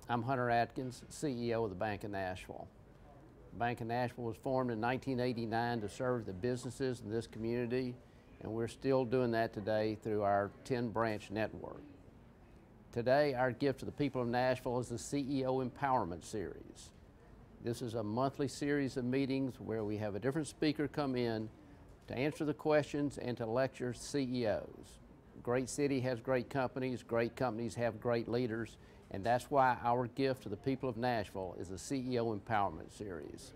I'm Hunter Atkins, CEO of the Bank of Nashville. The Bank of Nashville was formed in 1989 to serve the businesses in this community, and we're still doing that today through our 10-branch network. Today, our gift to the people of Nashville is the CEO Empowerment Series. This is a monthly series of meetings where we have a different speaker come in to answer the questions and to lecture CEOs. Great city has great companies have great leaders, and that's why our gift to the people of Nashville is the CEO Empowerment Series.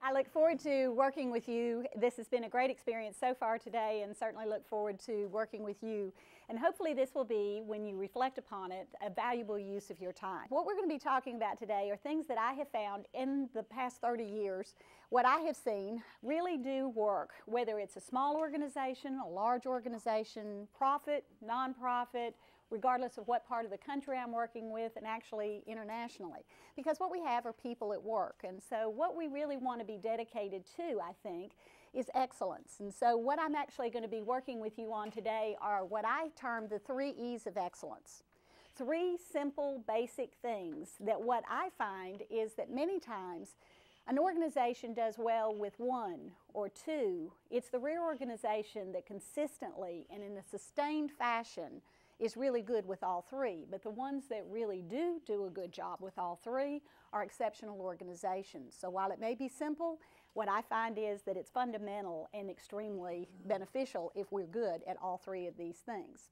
I look forward to working with you. This has been a great experience so far today, and certainly look forward to working with you. And hopefully this will be, when you reflect upon it, a valuable use of your time. What we're going to be talking about today are things that I have found in the past 30 years, what I have seen really do work, whether it's a small organization, a large organization, profit, nonprofit, regardless of what part of the country I'm working with, and actually internationally. Because what we have are people at work, and so what we really want to be dedicated to, I think, is excellence. And so what I'm actually going to be working with you on today are what I term the 3 E's of excellence. 3 simple, basic things that what I find is that many times an organization does well with 1 or 2. It's the reorganization that consistently and in a sustained fashion is really good with all 3, but the ones that really do a good job with all 3 are exceptional organizations. So while it may be simple, what I find is that it's fundamental and extremely beneficial if we're good at all 3 of these things.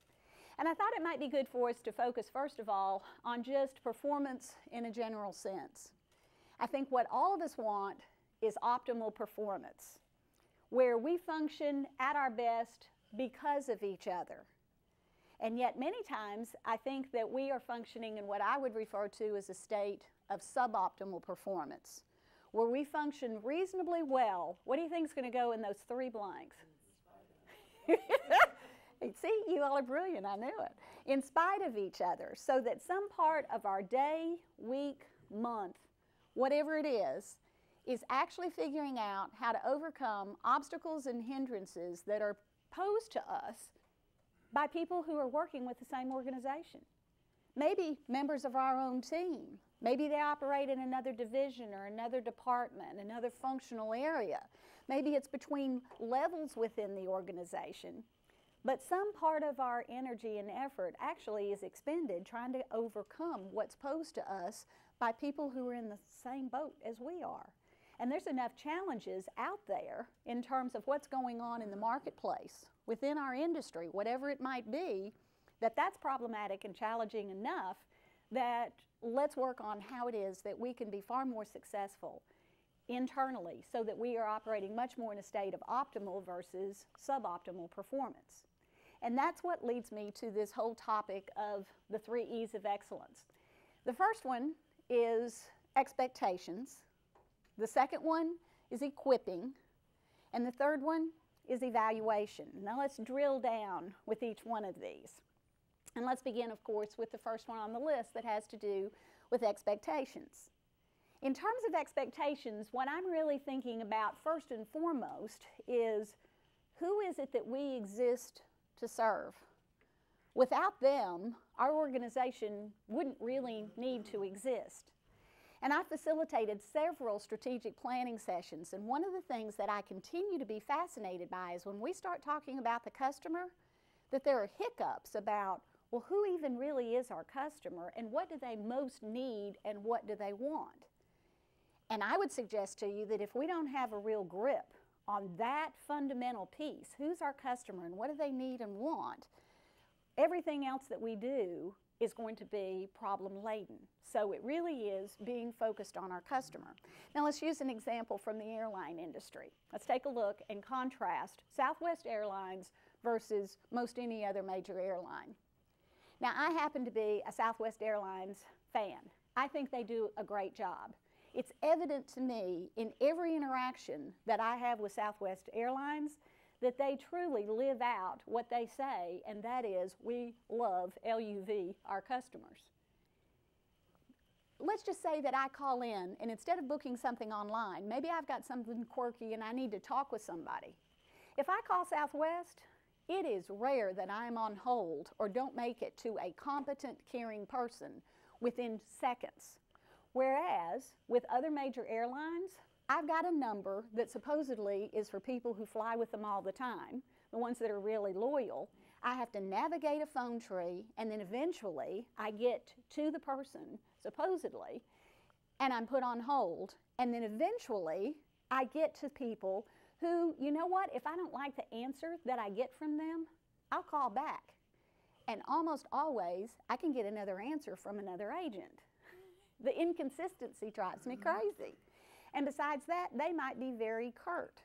And I thought it might be good for us to focus first of all on just performance in a general sense. I think what all of us want is optimal performance, where we function at our best because of each other. And yet many times I think that we are functioning in what I would refer to as a state of suboptimal performance, where we function reasonably well. What do you think is going to go in those 3 blanks? See, you all are brilliant, I knew it. In spite of each other, so that some part of our day, week, month, whatever it is actually figuring out how to overcome obstacles and hindrances that are posed to us by people who are working with the same organization. Maybe members of our own team. Maybe they operate in another division or another department, another functional area. Maybe it's between levels within the organization. But some part of our energy and effort actually is expended trying to overcome what's posed to us by people who are in the same boat as we are. And there's enough challenges out there in terms of what's going on in the marketplace, within our industry, whatever it might be, that's problematic and challenging enough that let's work on how it is that we can be far more successful internally so that we are operating much more in a state of optimal versus suboptimal performance. And that's what leads me to this whole topic of the 3 E's of excellence. The first one is expectations. The second one is equipping, and the third one is evaluation. Now let's drill down with each one of these. And let's begin, of course, with the first one on the list that has to do with expectations. In terms of expectations, what I'm really thinking about first and foremost is who is it that we exist to serve? Without them, our organization wouldn't really need to exist. And I facilitated several strategic planning sessions, and one of the things that I continue to be fascinated by is when we start talking about the customer, that there are hiccups about, well, who even really is our customer, and what do they most need, and what do they want? And I would suggest to you that if we don't have a real grip on that fundamental piece, who's our customer and what do they need and want, everything else that we do is going to be problem-laden. So it really is being focused on our customer. Now let's use an example from the airline industry. Let's take a look and contrast Southwest Airlines versus most any other major airline. Now I happen to be a Southwest Airlines fan. I think they do a great job. It's evident to me in every interaction that I have with Southwest Airlines that they truly live out what they say, and that is, we love LUV, our customers. Let's just say that I call in, and instead of booking something online, maybe I've got something quirky and I need to talk with somebody. If I call Southwest, it is rare that I'm on hold or don't make it to a competent, caring person within seconds. Whereas with other major airlines, I've got a number that supposedly is for people who fly with them all the time, the ones that are really loyal. I have to navigate a phone tree, and then eventually I get to the person, supposedly, and I'm put on hold, and then eventually I get to people who, you know what, if I don't like the answer that I get from them, I'll call back. And almost always, I can get another answer from another agent. The inconsistency drives me crazy. And besides that, they might be very curt.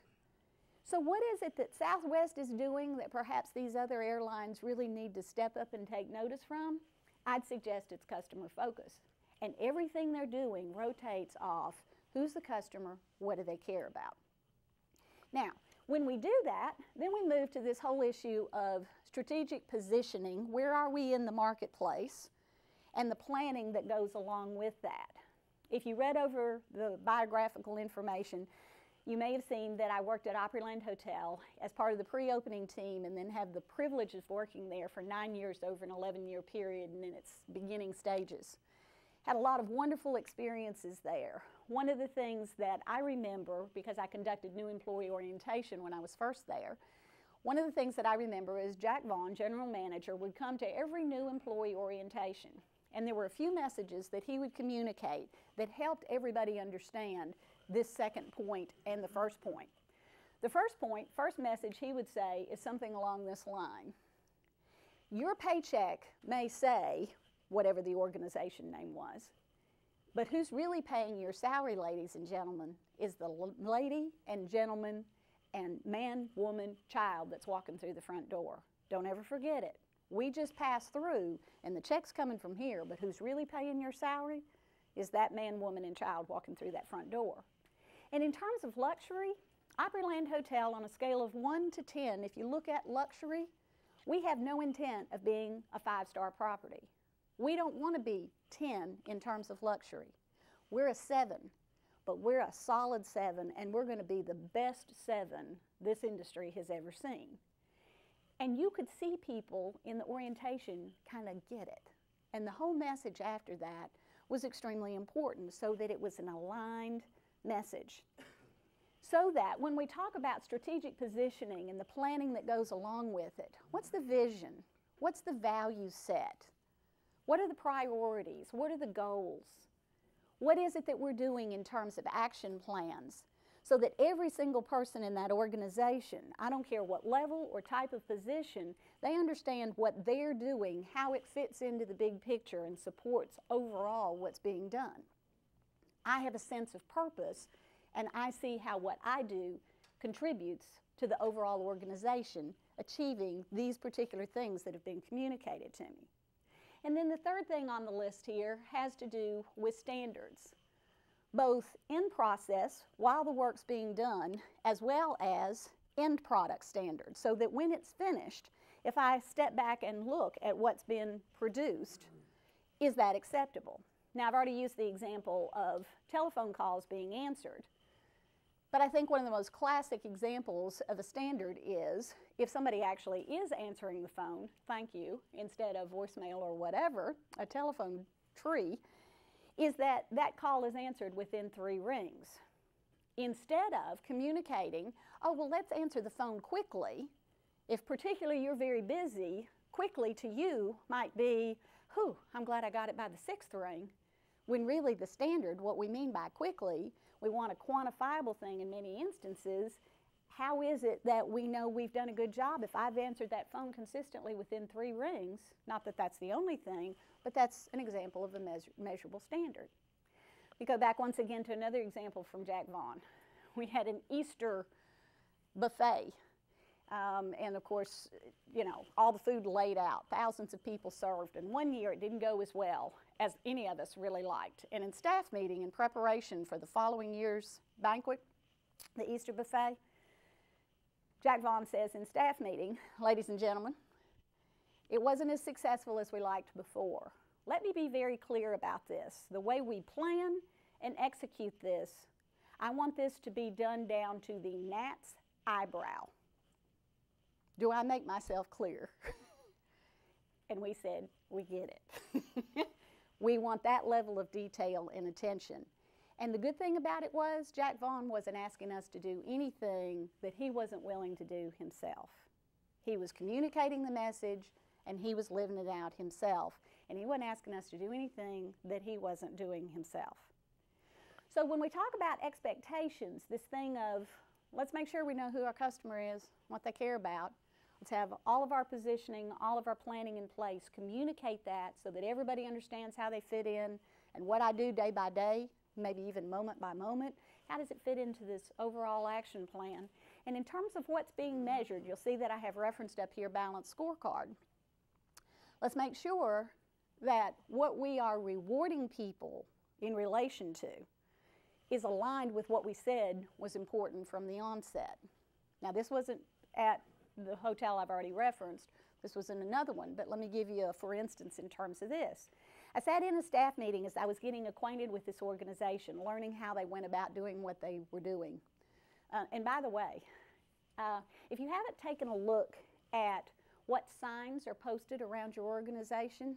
So what is it that Southwest is doing that perhaps these other airlines really need to step up and take notice from? I'd suggest it's customer focus. And everything they're doing rotates off who's the customer, what do they care about. Now, when we do that, then we move to this whole issue of strategic positioning. Where are we in the marketplace? And the planning that goes along with that. If you read over the biographical information, you may have seen that I worked at Opryland Hotel as part of the pre-opening team and then have the privilege of working there for 9 years over an 11-year period and in its beginning stages. Had a lot of wonderful experiences there. One of the things that I remember, because I conducted new employee orientation when I was first there, one of the things that I remember is Jack Vaughn, general manager, would come to every new employee orientation. And there were a few messages that he would communicate that helped everybody understand this second point and the first point. The first point, first message he would say is something along this line. Your paycheck may say whatever the organization name was, but who's really paying your salary, ladies and gentlemen, is the lady and gentleman and man, woman, child that's walking through the front door. Don't ever forget it. We just pass through, and the check's coming from here, but who's really paying your salary is that man, woman, and child walking through that front door. And in terms of luxury, Opryland Hotel, on a scale of 1 to 10, if you look at luxury, we have no intent of being a 5-star property. We don't want to be 10 in terms of luxury. We're a 7, but we're a solid 7, and we're going to be the best 7 this industry has ever seen. And you could see people in the orientation kind of get it. And the whole message after that was extremely important so that it was an aligned message. So that when we talk about strategic positioning and the planning that goes along with it, what's the vision? What's the value set? What are the priorities? What are the goals? What is it that we're doing in terms of action plans? So that every single person in that organization, I don't care what level or type of position, they understand what they're doing, how it fits into the big picture and supports overall what's being done. I have a sense of purpose, and I see how what I do contributes to the overall organization achieving these particular things that have been communicated to me. And then the third thing on the list here has to do with standards, both in process while the work's being done, as well as end product standards, so that when it's finished, if I step back and look at what's been produced, is that acceptable? Now, I've already used the example of telephone calls being answered, but I think one of the most classic examples of a standard is if somebody actually is answering the phone, thank you, instead of voicemail or whatever, a telephone tree, is that that call is answered within 3 rings. Instead of communicating, oh, well, let's answer the phone quickly. If particularly you're very busy, quickly to you might be, whew, I'm glad I got it by the 6th ring. When really the standard, what we mean by quickly, we want a quantifiable thing in many instances. How is it that we know we've done a good job if I've answered that phone consistently within 3 rings? Not that that's the only thing, but that's an example of a measurable standard. We go back once again to another example from Jack Vaughn. We had an Easter buffet, and of course, you know, all the food laid out, thousands of people served, and one year it didn't go as well as any of us really liked. And in staff meeting, in preparation for the following year's banquet, the Easter buffet, Jack Vaughn says in staff meeting, ladies and gentlemen, it wasn't as successful as we liked before. Let me be very clear about this. The way we plan and execute this, I want this to be done down to the gnat's eyebrow. Do I make myself clear? And we said, we get it. We want that level of detail and attention. And the good thing about it was Jack Vaughn wasn't asking us to do anything that he wasn't willing to do himself. He was communicating the message and he was living it out himself. And he wasn't asking us to do anything that he wasn't doing himself. So when we talk about expectations, this thing of let's make sure we know who our customer is, what they care about. Let's have all of our positioning, all of our planning in place, communicate that so that everybody understands how they fit in and what I do day by day, maybe even moment by moment. How does it fit into this overall action plan? And in terms of what's being measured, you'll see that I have referenced up here balanced scorecard. Let's make sure that what we are rewarding people in relation to is aligned with what we said was important from the onset. Now, this wasn't at the hotel I've already referenced. This was in another one, but let me give you a for instance in terms of this. I sat in a staff meeting as I was getting acquainted with this organization, learning how they went about doing what they were doing. And by the way, if you haven't taken a look at what signs are posted around your organization,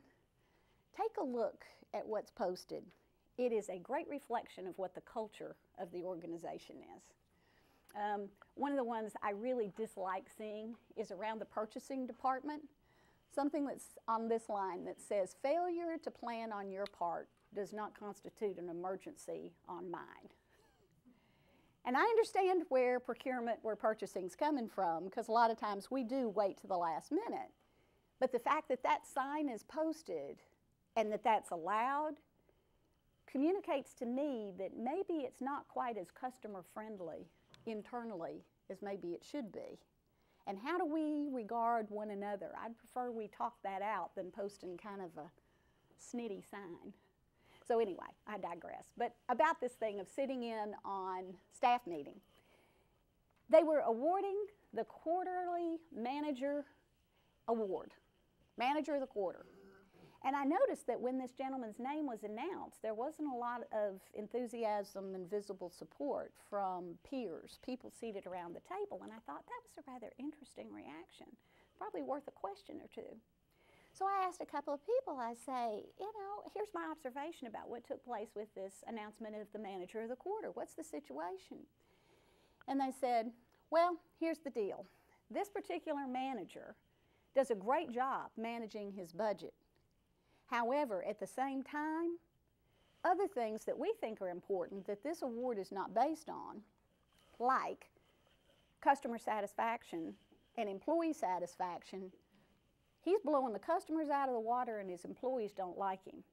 take a look at what's posted. It is a great reflection of what the culture of the organization is. One of the ones I really dislike seeing is around the purchasing department, something that's on this line that says, failure to plan on your part does not constitute an emergency on mine. And I understand where purchasing's coming from, because a lot of times we do wait to the last minute. But the fact that that sign is posted and that that's allowed communicates to me that maybe it's not quite as customer friendly internally as maybe it should be. And how do we regard one another? I'd prefer we talk that out than posting kind of a snitty sign. So anyway, I digress. But about this thing of sitting in on staff meeting, they were awarding the quarterly manager award, manager of the quarter. And I noticed that when this gentleman's name was announced, there wasn't a lot of enthusiasm and visible support from peers, people seated around the table. And I thought that was a rather interesting reaction, probably worth a question or two. So I asked a couple of people, I say, you know, here's my observation about what took place with this announcement of the manager of the quarter. What's the situation? And they said, well, here's the deal. This particular manager does a great job managing his budget. However, at the same time, other things that we think are important that this award is not based on, like customer satisfaction and employee satisfaction, he's blowing the customers out of the water and his employees don't like him.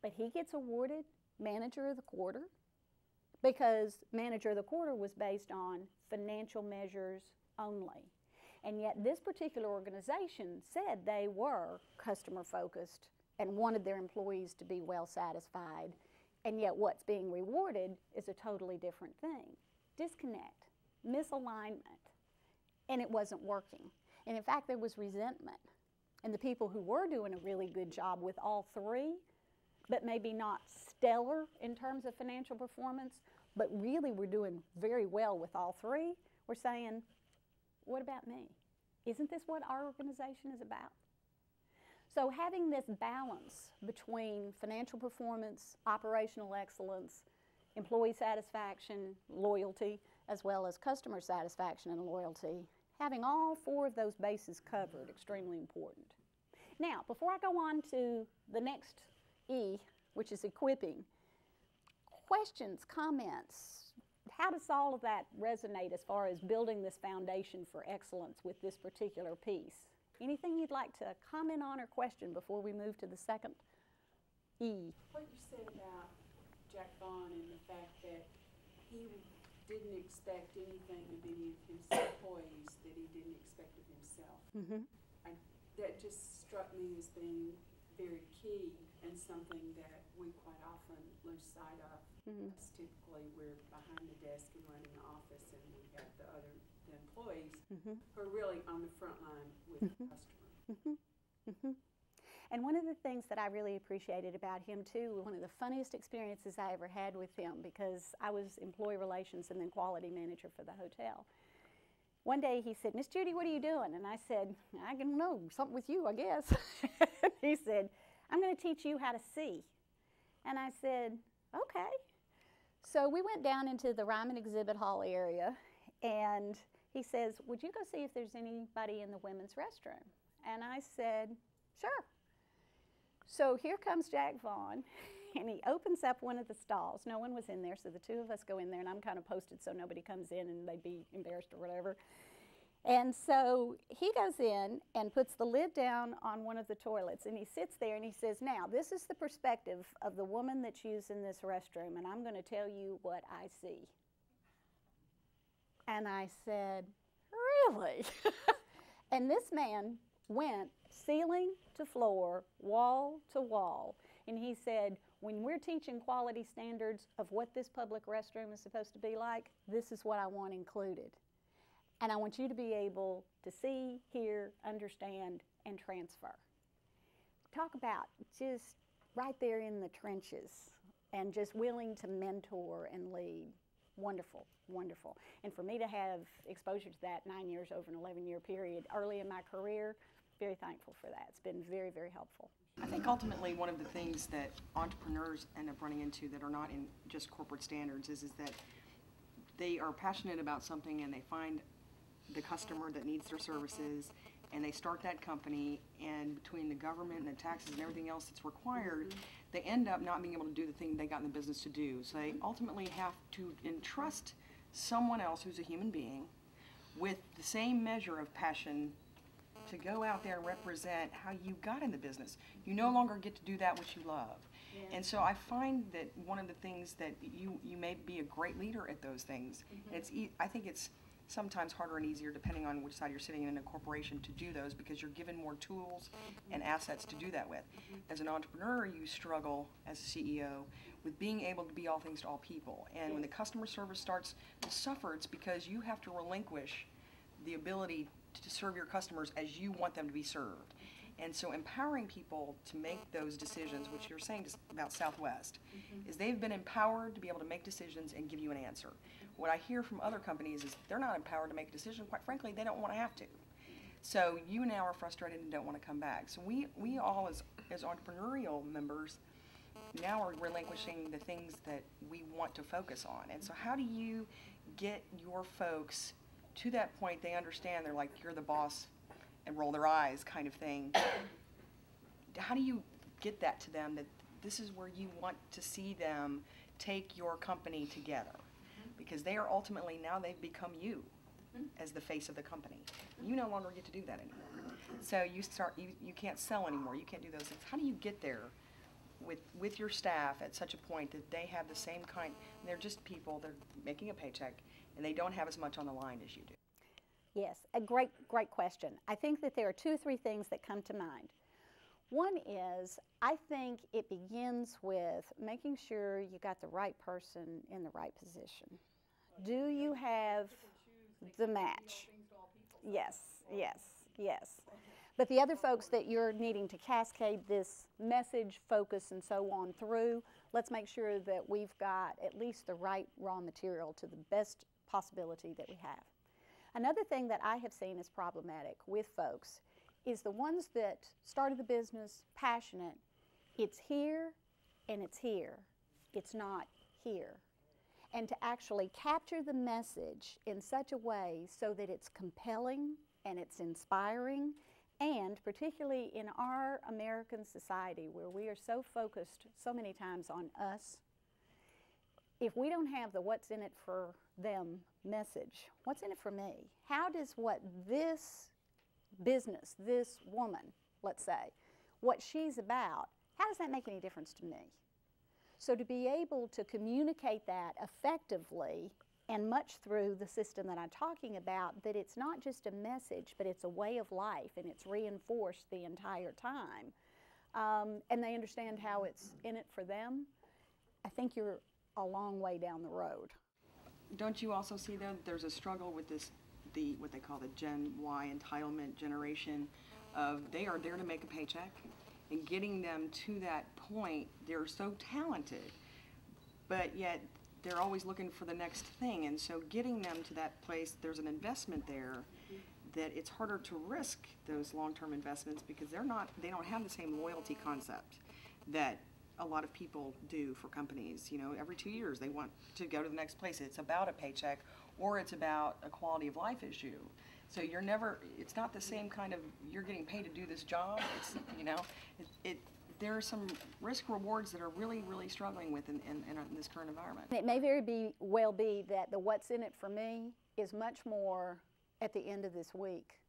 But he gets awarded manager of the quarter because manager of the quarter was based on financial measures only. And yet this particular organization said they were customer focused and wanted their employees to be well satisfied, and yet what's being rewarded is a totally different thing. Disconnect, misalignment, and it wasn't working. And in fact, there was resentment. And the people who were doing a really good job with all three, but maybe not stellar in terms of financial performance, but really were doing very well with all three, were saying, what about me? Isn't this what our organization is about? So having this balance between financial performance, operational excellence, employee satisfaction, loyalty, as well as customer satisfaction and loyalty, having all four of those bases covered, extremely important. Now, before I go on to the next E, which is equipping, questions, comments, how does all of that resonate as far as building this foundation for excellence with this particular piece? Anything you'd like to comment on or question before we move to the second E? What you said about Jack Vaughn and the fact that he didn't expect anything of any of his employees that he didn't expect of himself. Mm-hmm. That just struck me as being very key and something that we quite often lose sight of. Mm-hmm. Typically we're behind the desk and running the office, and we have the employees Mm-hmm. who are really on the front line with the customer. Mm-hmm. Mm-hmm. And one of the things that I really appreciated about him too, one of the funniest experiences I ever had with him, because I was employee relations and then quality manager for the hotel. One day he said, Miss Judy, what are you doing? And I said, I don't know, something with you, I guess. He said, I'm going to teach you how to see. And I said, okay. So we went down into the Ryman exhibit hall area, and he says, would you go see if there's anybody in the women's restroom? And I said, sure. So here comes Jack Vaughn, and he opens up one of the stalls. No one was in there, so the two of us go in there, and I'm kind of posted so nobody comes in and they'd be embarrassed or whatever. And so he goes in and puts the lid down on one of the toilets, and he sits there and he says, now, this is the perspective of the woman that's using this restroom, and I'm going to tell you what I see. And I said, really? And this man went ceiling to floor, wall to wall, and he said, when we're teaching quality standards of what this public restroom is supposed to be like, this is what I want included. And I want you to be able to see, hear, understand, and transfer. Talk about just right there in the trenches and just willing to mentor and lead. Wonderful, wonderful. And for me to have exposure to that 9 years over an 11-year period early in my career, very thankful for that. It's been very, very helpful. I think ultimately one of the things that entrepreneurs end up running into that are not in just corporate standards is that they are passionate about something and they find the customer that needs their services and they start that company, and between the government and the taxes and everything else that's required, they end up not being able to do the thing they got in the business to do. So they ultimately have to entrust someone else who's a human being with the same measure of passion to go out there and represent how you got in the business. You no longer get to do that which you love. Yeah. And so I find that one of the things that you may be a great leader at those things. Mm-hmm. I think it's sometimes harder and easier depending on which side you're sitting in a corporation to do those, because you're given more tools and assets to do that with. As an entrepreneur, you struggle as a CEO with being able to be all things to all people. And when the customer service starts to suffer, it's because you have to relinquish the ability to serve your customers as you want them to be served. And so empowering people to make those decisions, which you're saying about Southwest, is they've been empowered to be able to make decisions and give you an answer. What I hear from other companies is they're not empowered to make a decision. Quite frankly, they don't want to have to. So you now are frustrated and don't want to come back. So we all as entrepreneurial members now are relinquishing the things that we want to focus on. And so how do you get your folks to that point they understand they're like, you're the boss, and roll their eyes kind of thing? How do you get that to them that this is where you want to see them take your company together? Because they are ultimately, now they've become you as the face of the company. You no longer get to do that anymore. So you can't sell anymore, you can't do those things. How do you get there with your staff at such a point that they have the same kind, they're just people, they're making a paycheck, and they don't have as much on the line as you do? Yes, a great question. I think that there are 2 or 3 things that come to mind. One is, I think it begins with making sure you got the right person in the right position. Do you have the match? Yes, yes, yes. But the other folks that you're needing to cascade this message, focus, and so on through, let's make sure that we've got at least the right raw material to the best possibility that we have. Another thing that I have seen is problematic with folks is the ones that started the business passionate. It's here and it's here. It's not here. And to actually capture the message in such a way so that it's compelling and it's inspiring, and particularly in our American society where we are so focused so many times on us, if we don't have the what's in it for them message, what's in it for me? How does what this business, this woman, let's say, what she's about, how does that make any difference to me? So to be able to communicate that effectively and much through the system that I'm talking about, that it's not just a message, but it's a way of life and it's reinforced the entire time, and they understand how it's in it for them, I think you're a long way down the road. Don't you also see, though, there's a struggle with this, what they call the Gen Y entitlement generation of they are there to make a paycheck, and getting them to that point, they're so talented, but yet they're always looking for the next thing, and so getting them to that place, there's an investment there that it's harder to risk those long-term investments because they don't have the same loyalty concept that a lot of people do for companies. You know, every 2 years they want to go to the next place. It's about a paycheck or it's about a quality of life issue. So you're never, it's not the same kind of, you're getting paid to do this job. It's, you know, there are some risk rewards that are really, really struggling with in this current environment. It may well be that the what's in it for me is much more at the end of this week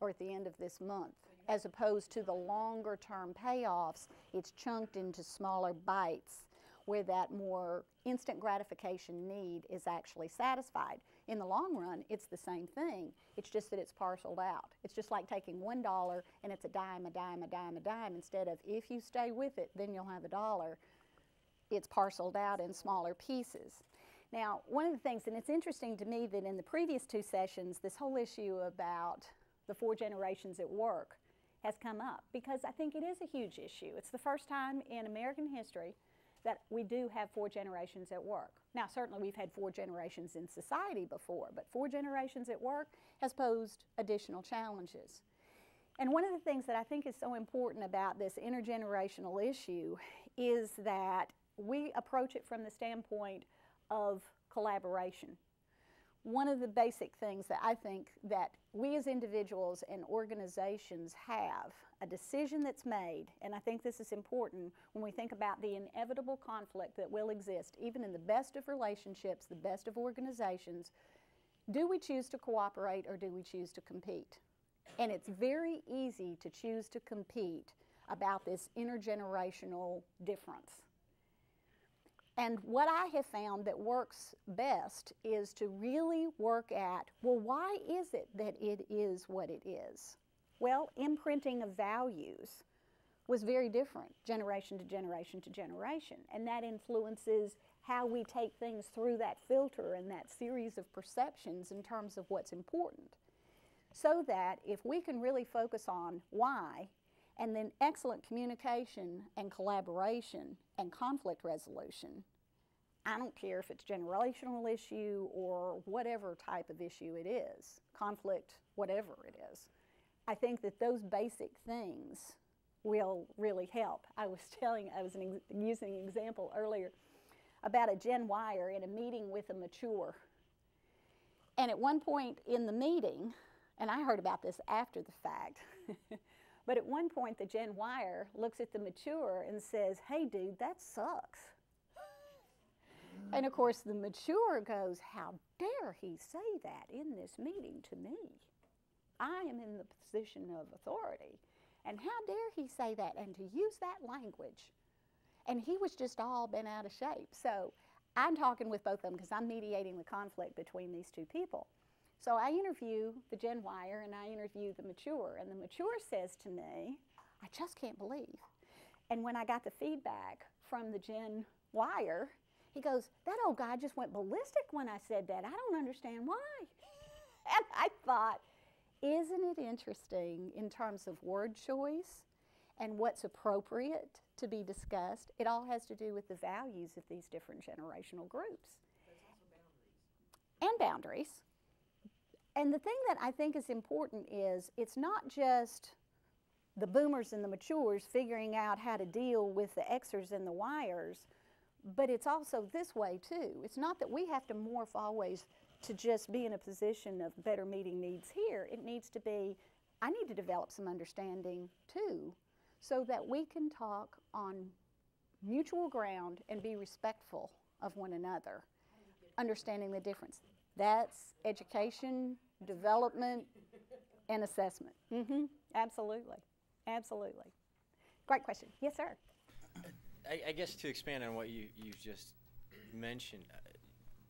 or at the end of this month, as opposed to the longer term payoffs. It's chunked into smaller bites where that more instant gratification need is actually satisfied. In the long run, it's the same thing. It's just that it's parceled out. It's just like taking $1 and it's a dime, a dime, a dime, a dime, instead of if you stay with it, then you'll have $1. It's parceled out in smaller pieces. Now, one of the things, and it's interesting to me that in the previous 2 sessions, this whole issue about the 4 generations at work has come up, because I think it is a huge issue. It's the first time in American history that we do have 4 generations at work. Now, certainly we've had 4 generations in society before, but 4 generations at work has posed additional challenges. And one of the things that I think is so important about this intergenerational issue is that we approach it from the standpoint of collaboration. One of the basic things that I think that we as individuals and organizations have, a decision that's made, and I think this is important when we think about the inevitable conflict that will exist, even in the best of relationships, the best of organizations. Do we choose to cooperate or do we choose to compete? And it's very easy to choose to compete about this intergenerational difference. And what I have found that works best is to really work at, well, why is it that it is what it is? Well, imprinting of values was very different generation to generation to generation, and that influences how we take things through that filter and that series of perceptions in terms of what's important. So that if we can really focus on why, and then excellent communication and collaboration and conflict resolution, I don't care if it's a generational issue or whatever type of issue it is, conflict, whatever it is. I think that those basic things will really help. I was using an example earlier about a Gen Yer in a meeting with a mature. And at one point in the meeting, and I heard about this after the fact, but at one point the Gen Yer looks at the mature and says, "Hey dude, that sucks." And of course the mature goes, "How dare he say that in this meeting to me? I am in the position of authority. And how dare he say that and to use that language?" And he was just all bent out of shape. So I'm talking with both of them because I'm mediating the conflict between these 2 people. So I interview the Gen Yer and I interview the mature. And the mature says to me, "I just can't believe." And when I got the feedback from the Gen Yer, he goes, "That old guy just went ballistic when I said that. I don't understand why." And I thought, isn't it interesting in terms of word choice and what's appropriate to be discussed? It all has to do with the values of these different generational groups. But it's also boundaries. And boundaries. And the thing that I think is important is it's not just the boomers and the matures figuring out how to deal with the Xers and the Yers, but it's also this way too. It's not that we have to morph always to just be in a position of better meeting needs here. It needs to be, I need to develop some understanding too, so that we can talk on mutual ground and be respectful of one another, understanding the difference. That's education, development, and assessment. Absolutely, absolutely. Great question. Yes, sir. I guess to expand on what you just mentioned,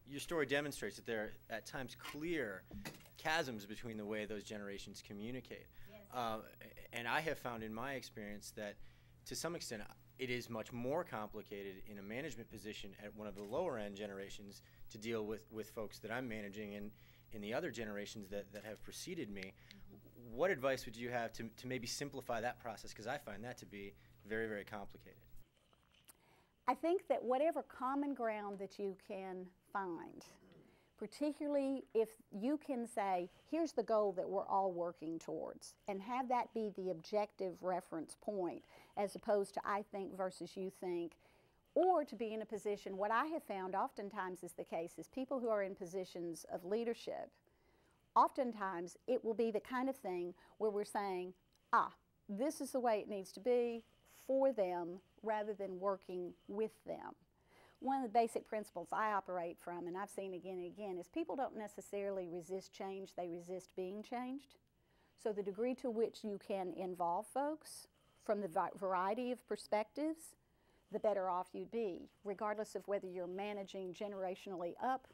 your story demonstrates that there are at times clear chasms between the way those generations communicate. Yes. And I have found in my experience that to some extent it is much more complicated in a management position at one of the lower end generations to deal with folks that I'm managing in the other generations that have preceded me. What advice would you have to maybe simplify that process? Because I find that to be very, very complicated. I think that whatever common ground that you can find particularly if you can say, here's the goal that we're all working towards, and have that be the objective reference point, as opposed to I think versus you think, or to be in a position, what I have found oftentimes is the case is people who are in positions of leadership, oftentimes it will be the kind of thing where we're saying, this is the way it needs to be for them, rather than working with them. One of the basic principles I operate from, and I've seen again and again, is people don't necessarily resist change, they resist being changed. So the degree to which you can involve folks from the variety of perspectives, the better off you'd be, regardless of whether you're managing generationally up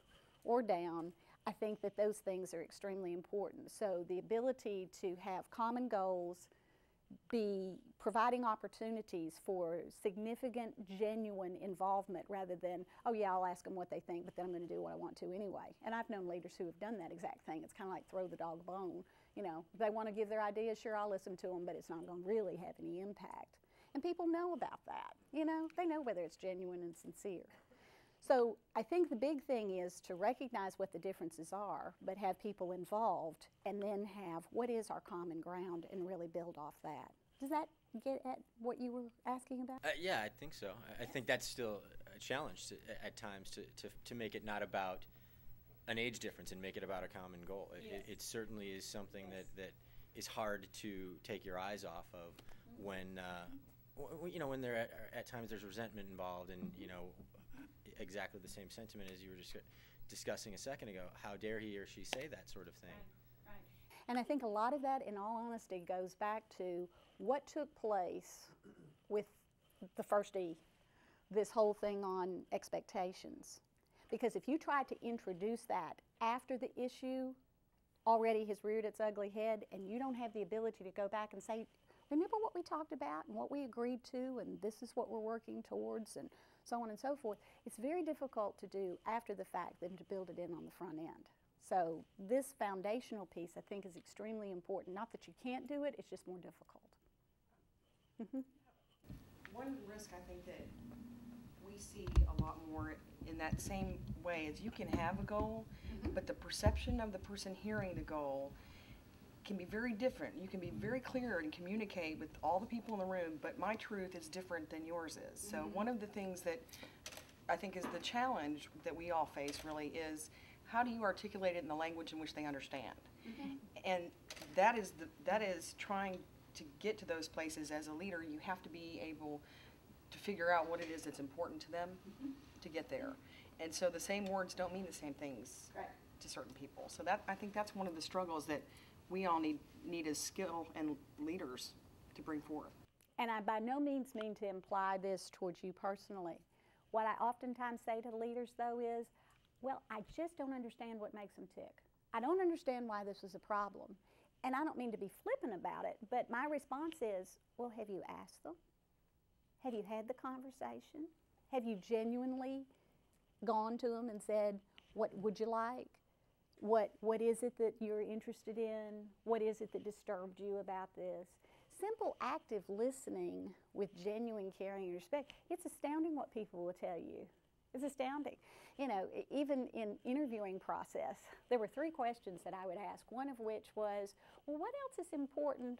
or down. I think that those things are extremely important. So the ability to have common goals, be providing opportunities for significant, genuine involvement, rather than, oh yeah, I'll ask them what they think, but then I'm going to do what I want to anyway. And I've known leaders who have done that exact thing. It's kind of like throw the dog a bone. You know, if they want to give their ideas, sure, I'll listen to them, but it's not going to really have any impact. And people know about that. You know, they know whether it's genuine and sincere. So I think the big thing is to recognize what the differences are, but have people involved, and then have what is our common ground and really build off that. Does that get at what you were asking about? Yeah, I think so. I think that's still a challenge at times to make it not about an age difference and make it about a common goal. Yes. It certainly is something that is hard to take your eyes off of when, you know, when there at times there's resentment involved, and, you know, exactly the same sentiment as you were just discussing a second ago. How dare he or she say that sort of thing? Right. And I think a lot of that, in all honesty, goes back to what took place with the first E, this whole thing on expectations. Because if you try to introduce that after the issue already has reared its ugly head, and you don't have the ability to go back and say, remember what we talked about and what we agreed to, and this is what we're working towards, and so on and so forth, it's very difficult to do after the fact than to build it in on the front end. So this foundational piece, I think, is extremely important. Not that you can't do it, it's just more difficult. One risk I think that we see a lot more in that same way is you can have a goal, but the perception of the person hearing the goal can be very different. You can be very clear and communicate with all the people in the room, but my truth is different than yours is. So one of the things that I think is the challenge that we all face really is, how do you articulate it in the language in which they understand? And that is trying to get to those places. As a leader, you have to be able to figure out what it is that's important to them to get there. And so the same words don't mean the same things to certain people. So that, I think that's one of the struggles that we all need as skill and leaders to bring forth. And I by no means mean to imply this towards you personally. What I oftentimes say to leaders, though, is, well, I just don't understand what makes them tick. I don't understand why this is a problem. And I don't mean to be flippant about it, but my response is, well, have you asked them? Have you had the conversation? Have you genuinely gone to them and said, what would you like? What is it that you're interested in? What is it that disturbed you about this? Simple active listening with genuine caring and respect, it's astounding what people will tell you. It's astounding. You know, even in interviewing process, there were 3 questions that I would ask, one of which was, well, what else is important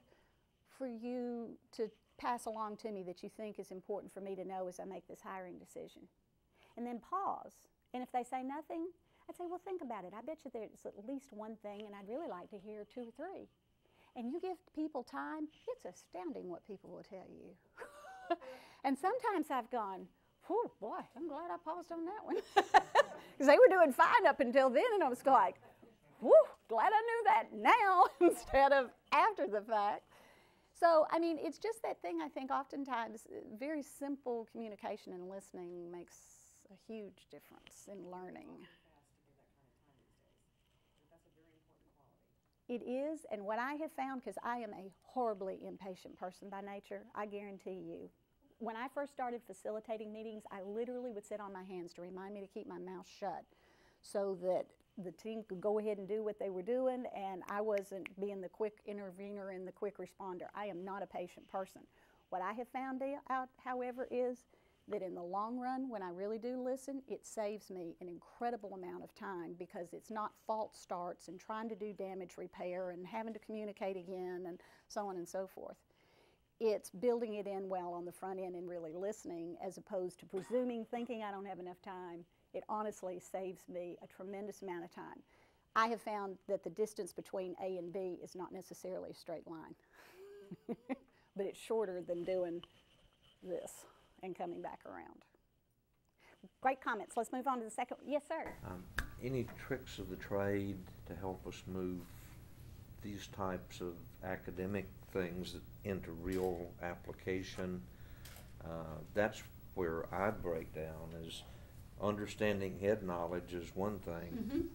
for you to pass along to me that you think is important for me to know as I make this hiring decision? And then pause. And if they say nothing, I'd say, well, think about it. I bet you there's at least one thing, and I'd really like to hear 2 or 3. And you give people time, it's astounding what people will tell you. And sometimes I've gone, oh boy, I'm glad I paused on that one. Because they were doing fine up until then, and I was like, whew, glad I knew that now instead of after the fact. So, I mean, it's just that thing, I think, oftentimes, very simple communication and listening makes a huge difference in learning. It is, and what I have found, because I am a horribly impatient person by nature, I guarantee you, when I first started facilitating meetings, I literally would sit on my hands to remind me to keep my mouth shut so that the team could go ahead and do what they were doing, and I wasn't being the quick intervener and the quick responder. I am not a patient person. What I have found out, however, is that in the long run, when I really do listen, it saves me an incredible amount of time, because it's not false starts and trying to do damage repair and having to communicate again and so on and so forth. It's building it in well on the front end and really listening, as opposed to presuming, thinking I don't have enough time. It honestly saves me a tremendous amount of time. I have found that the distance between A and B is not necessarily a straight line, but it's shorter than doing this and coming back around. Great comments. Let's move on to the second. Yes, sir. Any tricks of the trade to help us move these types of academic things into real application? That's where I break down, is understanding head knowledge is one thing,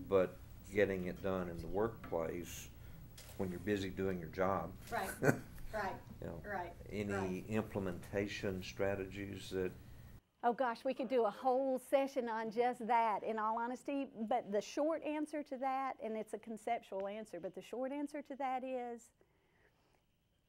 but getting it done in the workplace when you're busy doing your job. Right, right, You know, right. any right. implementation strategies that Oh gosh, we could do a whole session on just that, in all honesty. But the short answer to that, and it's a conceptual answer, but the short answer to that is,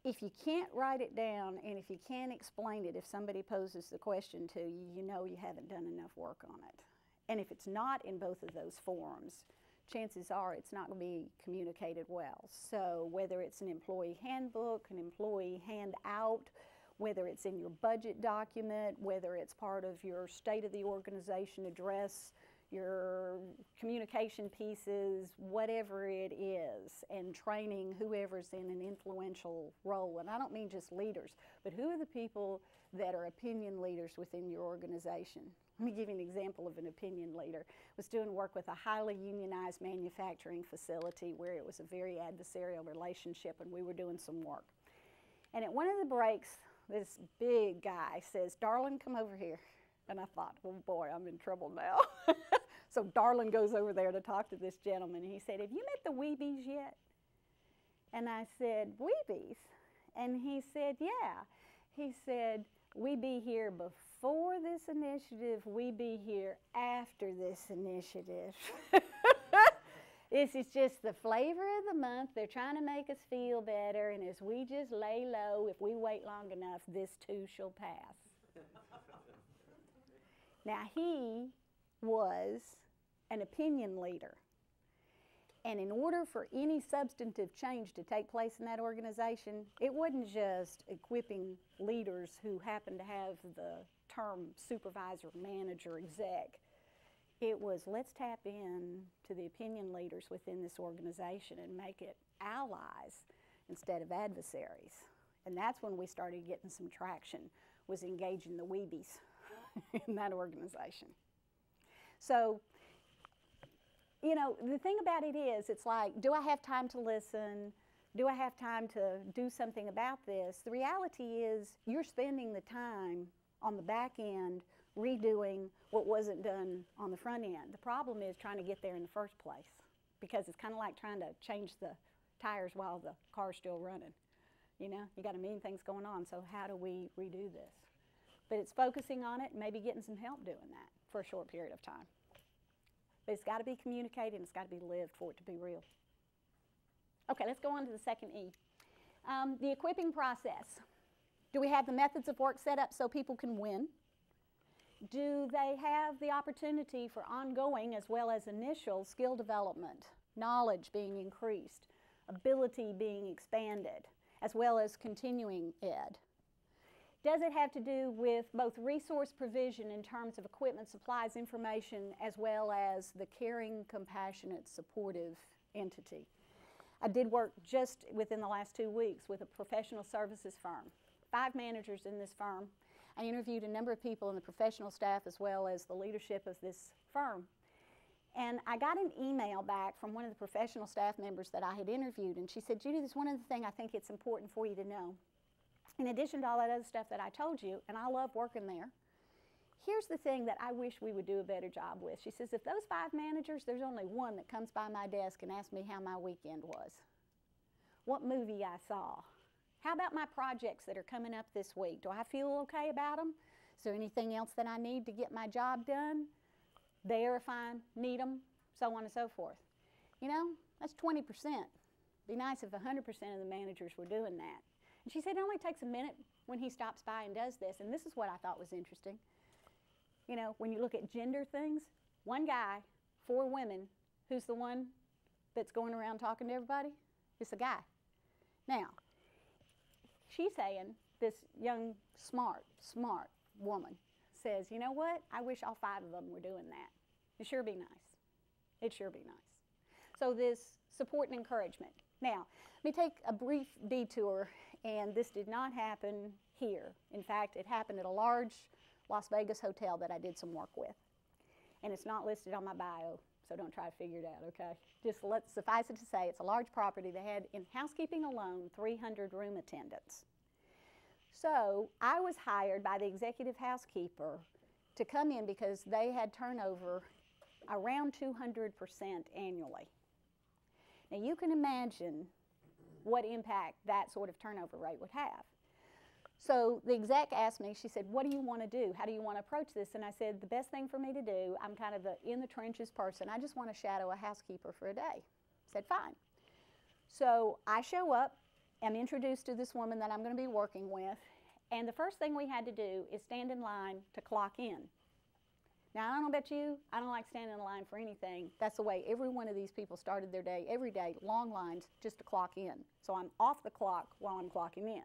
if you can't write it down and if you can't explain it, if somebody poses the question to you, you know you haven't done enough work on it. And if it's not in both of those forms, chances are it's not going to be communicated well. So whether it's an employee handbook, an employee handout, whether it's in your budget document, whether it's part of your state of the organization address, your communication pieces, whatever it is, and training whoever's in an influential role. And I don't mean just leaders, but who are the people that are opinion leaders within your organization? Let me give you an example of an opinion leader. I was doing work with a highly unionized manufacturing facility where it was a very adversarial relationship, and we were doing some work. And at one of the breaks, this big guy says, "Darling, come over here." And I thought, oh boy, I'm in trouble now. So Darlin goes over there to talk to this gentleman. He said, "Have you met the Weebies yet?" And I said, "Weebies?" And he said, "Yeah." He said, "We be here before this initiative, we be here after this initiative." This is just the flavor of the month. They're trying to make us feel better, and as we just lay low, if we wait long enough, this too shall pass. Now, he was an opinion leader. And in order for any substantive change to take place in that organization, it wasn't just equipping leaders who happened to have the term supervisor, manager, exec. It was, let's tap in to the opinion leaders within this organization and make it allies instead of adversaries. And that's when we started getting some traction, was engaging the Weebies in that organization. So, you know, the thing about it is, it's like, do I have time to listen? Do I have time to do something about this? The reality is, you're spending the time on the back end redoing what wasn't done on the front end. The problem is trying to get there in the first place, because it's kind of like trying to change the tires while the car's still running. You know, you got a million things going on, so how do we redo this? But it's focusing on it and maybe getting some help doing that for a short period of time. But it's got to be communicated and it's got to be lived for it to be real. Okay, let's go on to the second E. The equipping process. Do we have the methods of work set up so people can win? Do they have the opportunity for ongoing as well as initial skill development, knowledge being increased, ability being expanded, as well as continuing ed? Does it have to do with both resource provision in terms of equipment, supplies, information, as well as the caring, compassionate, supportive entity? I did work just within the last 2 weeks with a professional services firm. 5 managers in this firm. I interviewed a number of people in the professional staff as well as the leadership of this firm. And I got an email back from one of the professional staff members that I had interviewed, and she said, "Judy, this is one of the things I think it's important for you to know. In addition to all that other stuff that I told you, and I love working there, here's the thing that I wish we would do a better job with." She says, "If those 5 managers, there's only one that comes by my desk and asks me how my weekend was, what movie I saw. How about my projects that are coming up this week? Do I feel okay about them? Is there anything else that I need to get my job done? There if I need them," so on and so forth. You know, that's 20%. Be nice if 100% of the managers were doing that. And she said it only takes a minute when he stops by and does this. And this is what I thought was interesting. You know, when you look at gender things, one guy, 4 women, who's the one that's going around talking to everybody? It's a guy. Now, she's saying, this young, smart woman says, you know what? I wish all 5 of them were doing that. It'd sure be nice. It'd sure be nice. So this support and encouragement. Now, let me take a brief detour, and this did not happen here. In fact, it happened at a large Las Vegas hotel that I did some work with. And it's not listed on my bio, so don't try to figure it out, okay? Just suffice it to say, it's a large property. They had, in housekeeping alone, 300 room attendants. So I was hired by the executive housekeeper to come in because they had turnover around 200% annually. Now you can imagine what impact that sort of turnover rate would have. So the exec asked me, she said, what do you want to do? How do you want to approach this? And I said, the best thing for me to do, I'm kind of an in the trenches person. I just want to shadow a housekeeper for a day. Said, fine. So I show up, I'm introduced to this woman that I'm going to be working with, and the first thing we had to do is stand in line to clock in. Now, I don't know about you, I don't like standing in line for anything. That's the way every one of these people started their day, every day, long lines just to clock in. So I'm off the clock while I'm clocking in.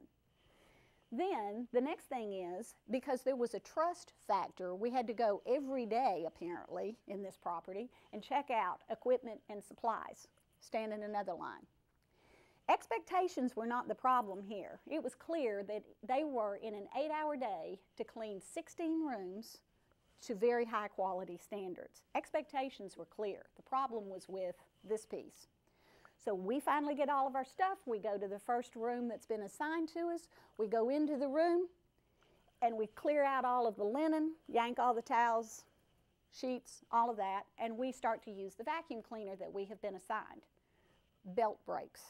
Then, the next thing is, because there was a trust factor, we had to go every day, apparently, in this property and check out equipment and supplies, stand in another line. Expectations were not the problem here. It was clear that they were in an 8-hour day to clean 16 rooms to very high quality standards. Expectations were clear. The problem was with this piece. So we finally get all of our stuff. We go to the first room that's been assigned to us. We go into the room and we clear out all of the linen, yank all the towels, sheets, all of that, and we start to use the vacuum cleaner that we have been assigned. Belt breaks.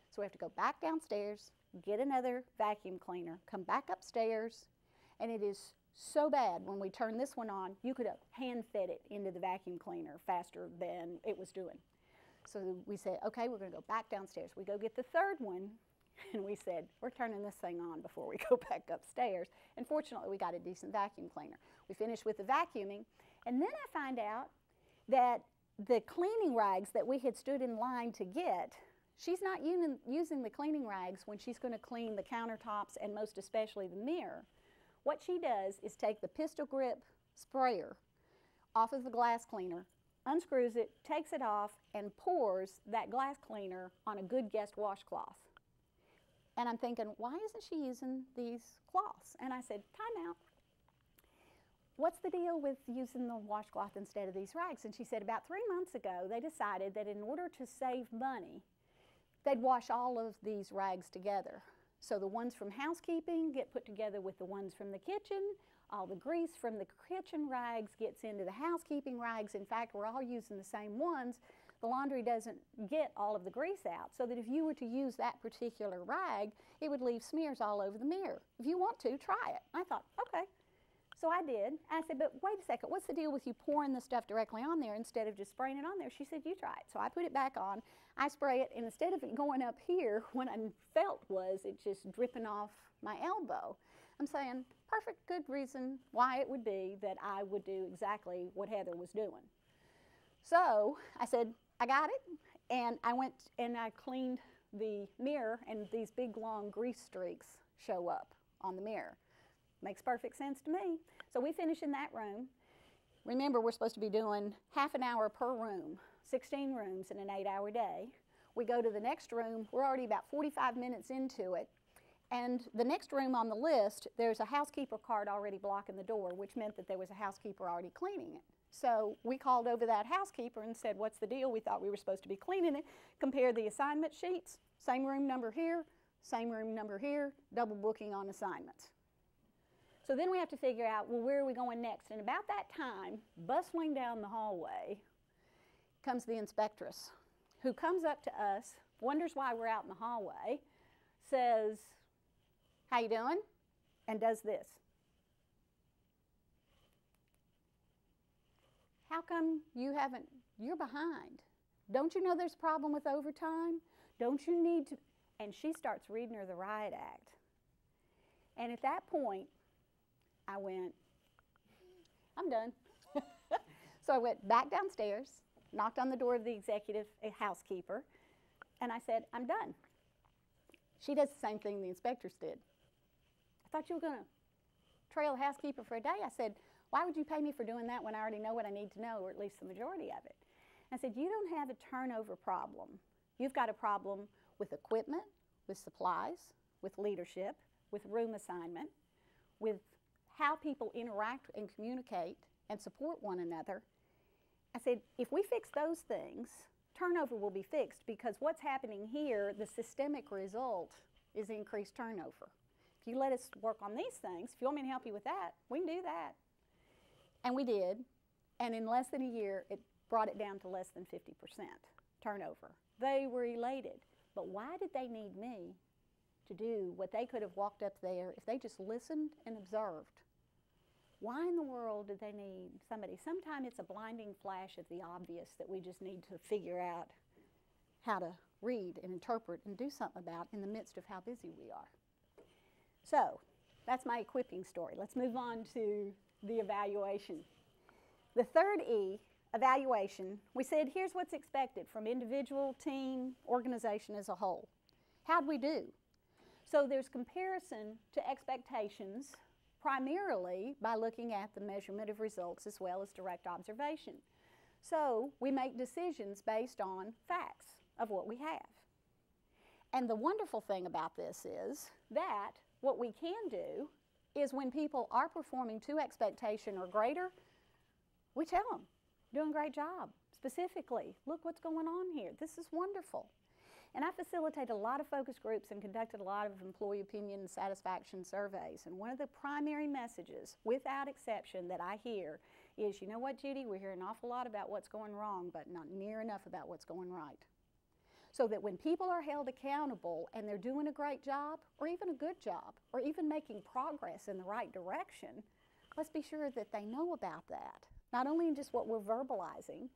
So we have to go back downstairs, get another vacuum cleaner, come back upstairs, and it is so bad when we turn this one on, you could have hand fed it into the vacuum cleaner faster than it was doing. So we said, okay, we're going to go back downstairs. We go get the third one, and we said, we're turning this thing on before we go back upstairs. And fortunately, we got a decent vacuum cleaner. We finished with the vacuuming, and then I find out that the cleaning rags that we had stood in line to get, she's not using the cleaning rags when she's going to clean the countertops and most especially the mirror. What she does is take the pistol grip sprayer off of the glass cleaner, unscrews it, takes it off, and pours that glass cleaner on a good guest washcloth. And I'm thinking, why isn't she using these cloths? And I said, time out. What's the deal with using the washcloth instead of these rags? And she said, about 3 months ago, they decided that in order to save money, they'd wash all of these rags together. So the ones from housekeeping get put together with the ones from the kitchen. All the grease from the kitchen rags gets into the housekeeping rags. In fact, we're all using the same ones. The laundry doesn't get all of the grease out, so that if you were to use that particular rag, it would leave smears all over the mirror. If you want to, try it. I thought, okay. So I did. I said, but wait a second, what's the deal with you pouring the stuff directly on there instead of just spraying it on there? She said, you try it. So I put it back on. I spray it, and instead of it going up here, what I felt was it just dripping off my elbow. I'm saying, perfect good reason why it would be that I would do exactly what Heather was doing. So I said, I got it, and I went and I cleaned the mirror, and these big long grease streaks show up on the mirror. Makes perfect sense to me. So we finish in that room. Remember, we're supposed to be doing half an hour per room, 16 rooms in an 8-hour day. We go to the next room. We're already about 45 minutes into it. And the next room on the list, there's a housekeeper card already blocking the door, which meant that there was a housekeeper already cleaning it. So we called over that housekeeper and said, what's the deal? We thought we were supposed to be cleaning it. Compare the assignment sheets, same room number here, same room number here, double booking on assignments. So then we have to figure out, well, where are we going next? And about that time, bustling down the hallway, comes the inspectress, who comes up to us, wonders why we're out in the hallway, says, how you doing? And does this. How come you haven't, you're behind. Don't you know there's a problem with overtime? Don't you need to, and she starts reading her the riot act. And at that point, I went, I'm done. So I went back downstairs, knocked on the door of the executive housekeeper, and I said, I'm done. She does the same thing the inspectors did. I thought you were going to trail the housekeeper for a day. I said, why would you pay me for doing that when I already know what I need to know, or at least the majority of it? I said, you don't have a turnover problem. You've got a problem with equipment, with supplies, with leadership, with room assignment, with how people interact and communicate and support one another. I said, if we fix those things, turnover will be fixed, because what's happening here, the systemic result is increased turnover. If you let us work on these things, if you want me to help you with that, we can do that. And we did, and in less than a year, it brought it down to less than 50% turnover. They were elated, but why did they need me to do what they could have walked up there if they just listened and observed? Why in the world did they need somebody? Sometimes it's a blinding flash of the obvious that we just need to figure out how to read and interpret and do something about in the midst of how busy we are. So that's my equipping story. Let's move on to the evaluation. The third E, evaluation, we said here's what's expected from individual, team, organization as a whole. How'd we do? So there's comparison to expectations, primarily by looking at the measurement of results as well as direct observation. So we make decisions based on facts of what we have. And the wonderful thing about this is that what we can do is when people are performing to expectation or greater, we tell them, doing a great job. Specifically, look what's going on here. This is wonderful. And I facilitated a lot of focus groups and conducted a lot of employee opinion and satisfaction surveys. And one of the primary messages, without exception, that I hear is, you know what, Judy, we hear an awful lot about what's going wrong, but not near enough about what's going right. So that when people are held accountable and they're doing a great job, or even a good job, or even making progress in the right direction, let's be sure that they know about that. Not only in just what we're verbalizing,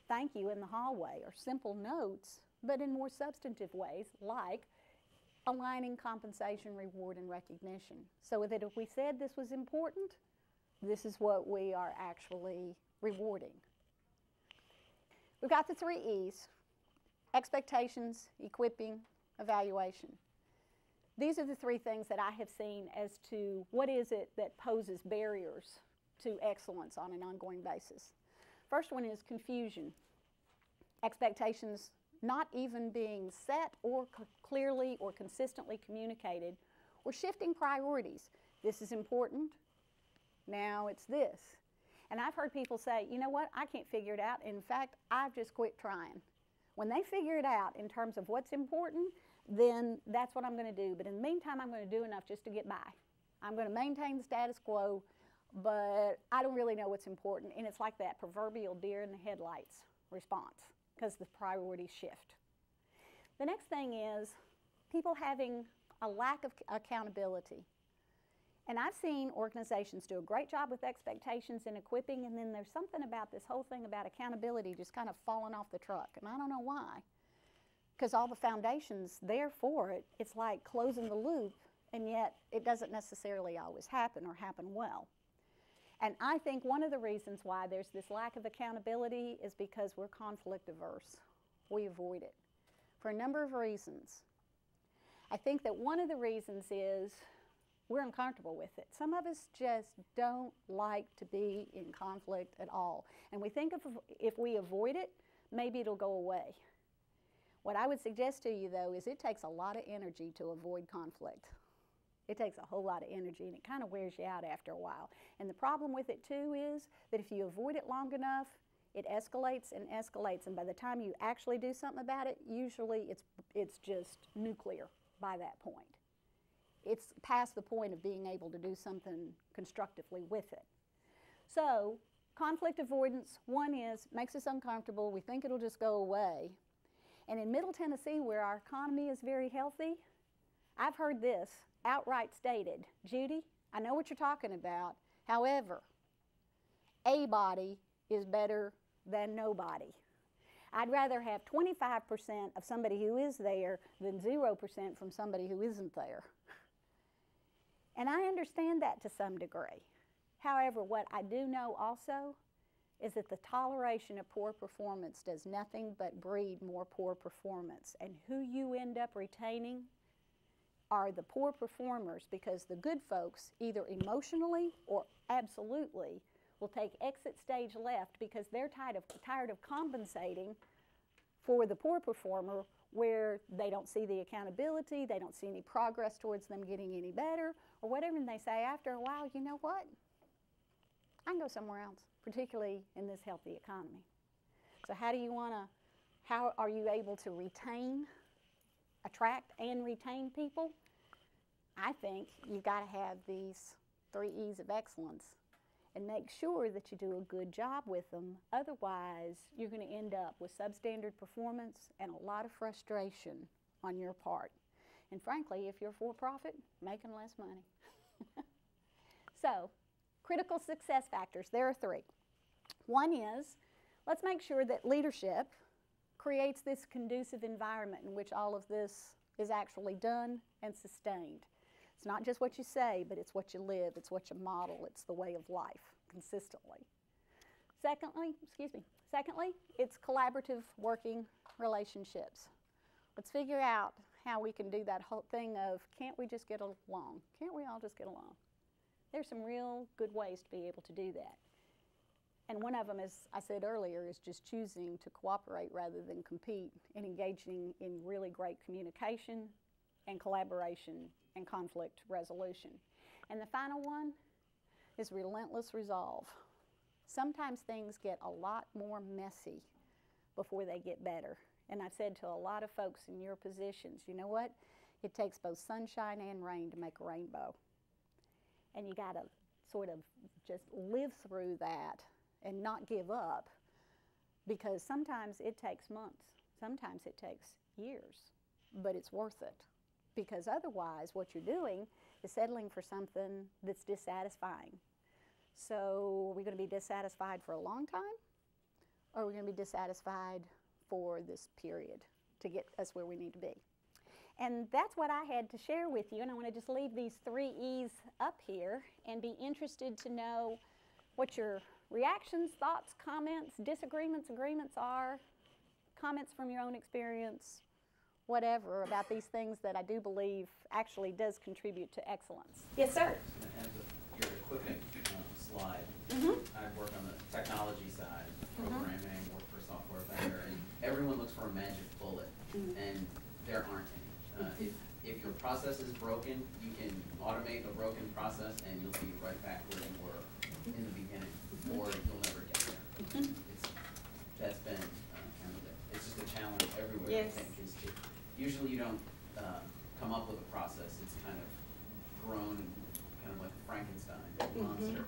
thank you in the hallway, or simple notes, but in more substantive ways, like aligning compensation, reward, and recognition. So that if we said this was important, this is what we are actually rewarding. We've got the 3 E's: expectations, equipping, evaluation. These are the 3 things that I have seen as to what is it that poses barriers to excellence on an ongoing basis. First one is confusion. Expectations not even being set or clearly or consistently communicated, or shifting priorities. This is important, now it's this. And I've heard people say, you know what, I can't figure it out. In fact, I've just quit trying. When they figure it out in terms of what's important, then that's what I'm going to do. But in the meantime, I'm going to do enough just to get by. I'm going to maintain the status quo, but I don't really know what's important. And it's like that proverbial deer in the headlights response, because the priorities shift. The next thing is people having a lack of accountability. And I've seen organizations do a great job with expectations and equipping, and then there's something about this whole thing about accountability just kind of falling off the truck. And I don't know why. Because all the foundation's there for it. It's like closing the loop, and yet it doesn't necessarily always happen or happen well. And I think one of the reasons why there's this lack of accountability is because we're conflict averse. We avoid it for a number of reasons. I think that one of the reasons is we're uncomfortable with it. Some of us just don't like to be in conflict at all. And we think if we avoid it, maybe it'll go away. What I would suggest to you, though, is it takes a lot of energy to avoid conflict. It takes a whole lot of energy, and it kind of wears you out after a while. And the problem with it, too, is that if you avoid it long enough, it escalates and escalates, and by the time you actually do something about it, usually it's just nuclear by that point. It's past the point of being able to do something constructively with it. So, conflict avoidance, one is, makes us uncomfortable, we think it'll just go away. And in Middle Tennessee, where our economy is very healthy, I've heard this outright stated, Judy, I know what you're talking about, however, a body is better than nobody. I'd rather have 25% of somebody who is there than 0% from somebody who isn't there. And I understand that to some degree. However, what I do know also is that the toleration of poor performance does nothing but breed more poor performance. And who you end up retaining are the poor performers, because the good folks, either emotionally or absolutely, will take exit stage left because they're tired of compensating for the poor performer, where they don't see the accountability, they don't see any progress towards them getting any better, or whatever, and they say after a while, you know what? I can go somewhere else, particularly in this healthy economy. So how are you able to attract and retain people? I think you've got to have these 3 E's of excellence and make sure that you do a good job with them. Otherwise, you're going to end up with substandard performance and a lot of frustration on your part. And frankly, if you're for profit, making less money. So, critical success factors, there are 3. One is, let's make sure that leadership creates this conducive environment in which all of this is actually done and sustained. It's not just what you say, but it's what you live, it's what you model, it's the way of life consistently. Secondly, it's collaborative working relationships. Let's figure out how we can do that whole thing of, can't we just get along? Can't we all just get along? There's some real good ways to be able to do that. And one of them, as I said earlier, is just choosing to cooperate rather than compete, and engaging in really great communication and collaboration and conflict resolution. And the final one is relentless resolve. Sometimes things get a lot more messy before they get better. And I've said to a lot of folks in your positions, you know what? It takes both sunshine and rain to make a rainbow. And you got to sort of just live through that and not give up, because sometimes it takes months, sometimes it takes years, but it's worth it. Because otherwise, what you're doing is settling for something that's dissatisfying. So, are we going to be dissatisfied for a long time? Or are we going to be dissatisfied for this period to get us where we need to be? And that's what I had to share with you. And I want to just leave these 3 E's up here and be interested to know what your reactions, thoughts, comments, disagreements, agreements are, comments from your own experience, whatever, about these things that I do believe actually does contribute to excellence. Yes, sir. And your equipment slide, I work on the technology side, programming, work for a software vendor, and everyone looks for a magic bullet, and there aren't any. If your process is broken, you can automate a broken process and you'll be right back where you were in the beginning, or you'll never get there. That's been kind of it's just a challenge everywhere. Yes. I think is usually you don't come up with a process. It's kind of grown, kind of like a Frankenstein monster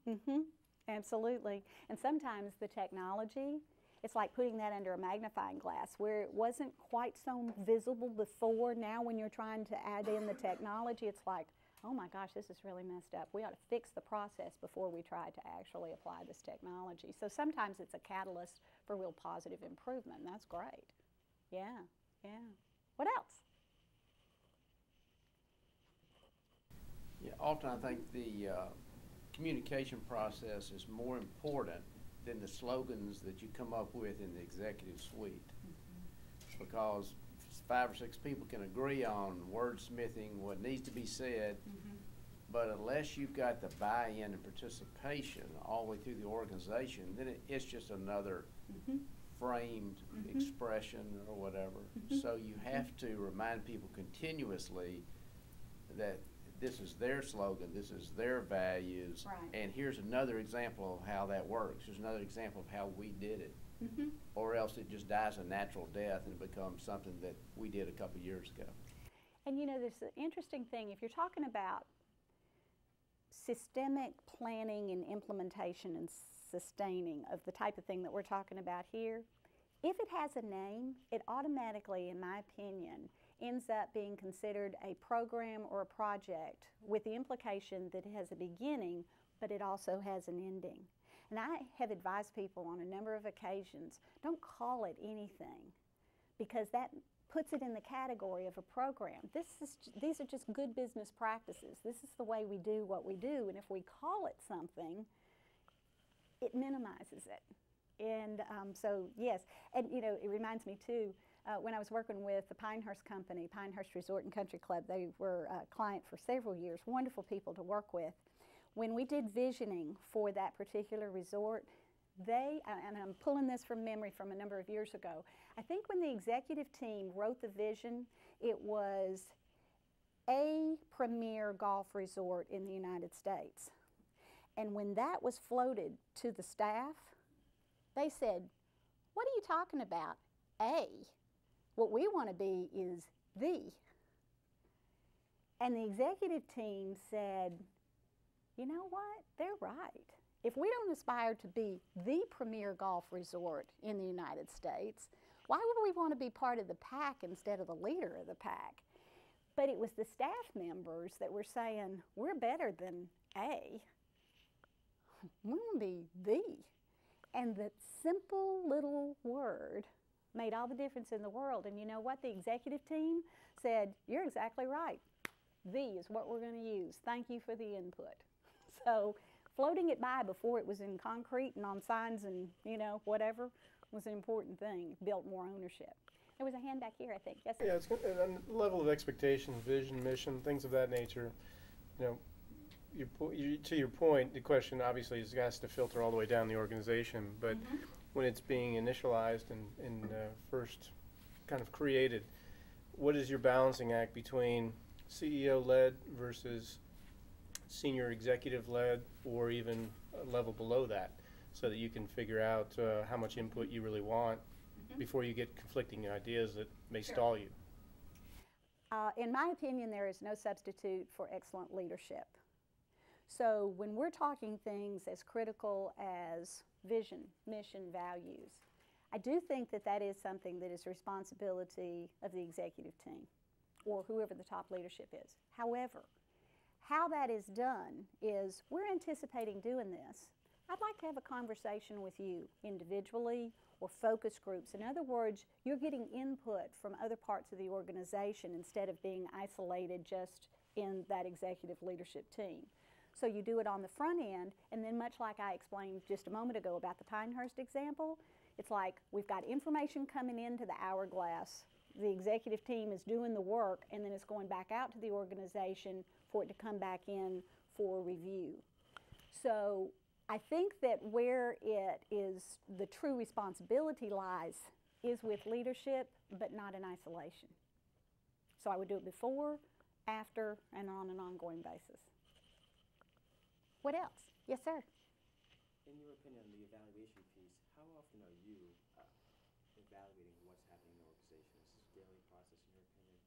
usually. Absolutely. And sometimes the technology, it's like putting that under a magnifying glass, where it wasn't quite so visible before. Now when you're trying to add in the technology, it's like, oh my gosh, this is really messed up. We ought to fix the process before we try to actually apply this technology. So sometimes it's a catalyst for real positive improvement, and that's great. Yeah, yeah. What else? Yeah, often I think the communication process is more important than the slogans that you come up with in the executive suite. Because 5 or 6 people can agree on wordsmithing what needs to be said, but unless you've got the buy-in and participation all the way through the organization, then it's just another framed expression or whatever. So you have to remind people continuously that this is their slogan, this is their values, and here's another example of how that works. Here's another example of how we did it. Or else it just dies a natural death and it becomes something that we did a couple years ago. And you know, there's an interesting thing. If you're talking about systemic planning and implementation and sustaining of the type of thing that we're talking about here, if it has a name, it automatically, in my opinion, ends up being considered a program or a project, with the implication that it has a beginning, but it also has an ending. And I have advised people on a number of occasions, don't call it anything, because that puts it in the category of a program. These are just good business practices. This is the way we do what we do, and if we call it something, it minimizes it. And so, yes, and you know, it reminds me too, when I was working with the Pinehurst Company, Pinehurst Resort and Country Club, they were a client for several years, wonderful people to work with. When we did visioning for that particular resort, and I'm pulling this from memory from a number of years ago, I think when the executive team wrote the vision, it was a premier golf resort in the United States. And when that was floated to the staff, they said, "What are you talking about? A. What we want to be is the." And the executive team said, "You know what? They're right. If we don't aspire to be the premier golf resort in the United States, why would we want to be part of the pack instead of the leader of the pack?" But it was the staff members that were saying, "We're better than A. We want to be the." And that simple little word made all the difference in the world. And you know what? The executive team said, "You're exactly right. The is what we're going to use. Thank you for the input." So floating it by before it was in concrete and on signs and, you know, whatever, was an important thing. It built more ownership. There was a hand back here, I think. Yes, sir? Yeah, it's good. And the level of expectation, vision, mission, things of that nature. You know, to your point, the question obviously has to filter all the way down the organization. But when it's being initialized and first kind of created, what is your balancing act between CEO-led versus senior executive-led, or even a level below that, so that you can figure out how much input you really want before you get conflicting ideas that may stall you? In my opinion, there is no substitute for excellent leadership. So when we're talking things as critical as vision, mission, values, I do think that that is something that is responsibility of the executive team or whoever the top leadership is. However, how that is done is we're anticipating doing this. I'd like to have a conversation with you individually or focus groups. In other words, you're getting input from other parts of the organization instead of being isolated just in that executive leadership team. So you do it on the front end, and then much like I explained just a moment ago about the Pinehurst example, it's like we've got information coming into the hourglass, the executive team is doing the work, and then it's going back out to the organization for it to come back in for review. So I think that where it is the true responsibility lies is with leadership, but not in isolation. So I would do it before, after, and on an ongoing basis. What else? Yes, sir. In your opinion, the evaluation piece, how often are you evaluating what's happening in the organization? Is this a daily process in your opinion?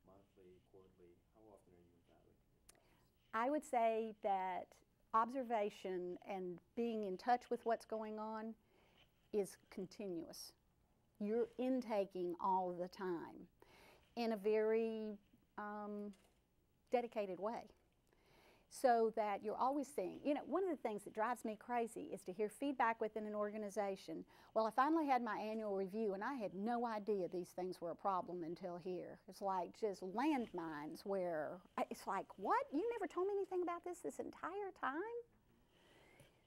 Monthly, quarterly? How often are you evaluating the process? I would say that observation and being in touch with what's going on is continuous. You're intaking all the time in a very dedicated way, so that you're always seeing, you know, one of the things that drives me crazy is to hear feedback within an organization. Well, I finally had my annual review and I had no idea these things were a problem until here. It's like just landmines where it's like, what? You never told me anything about this entire time?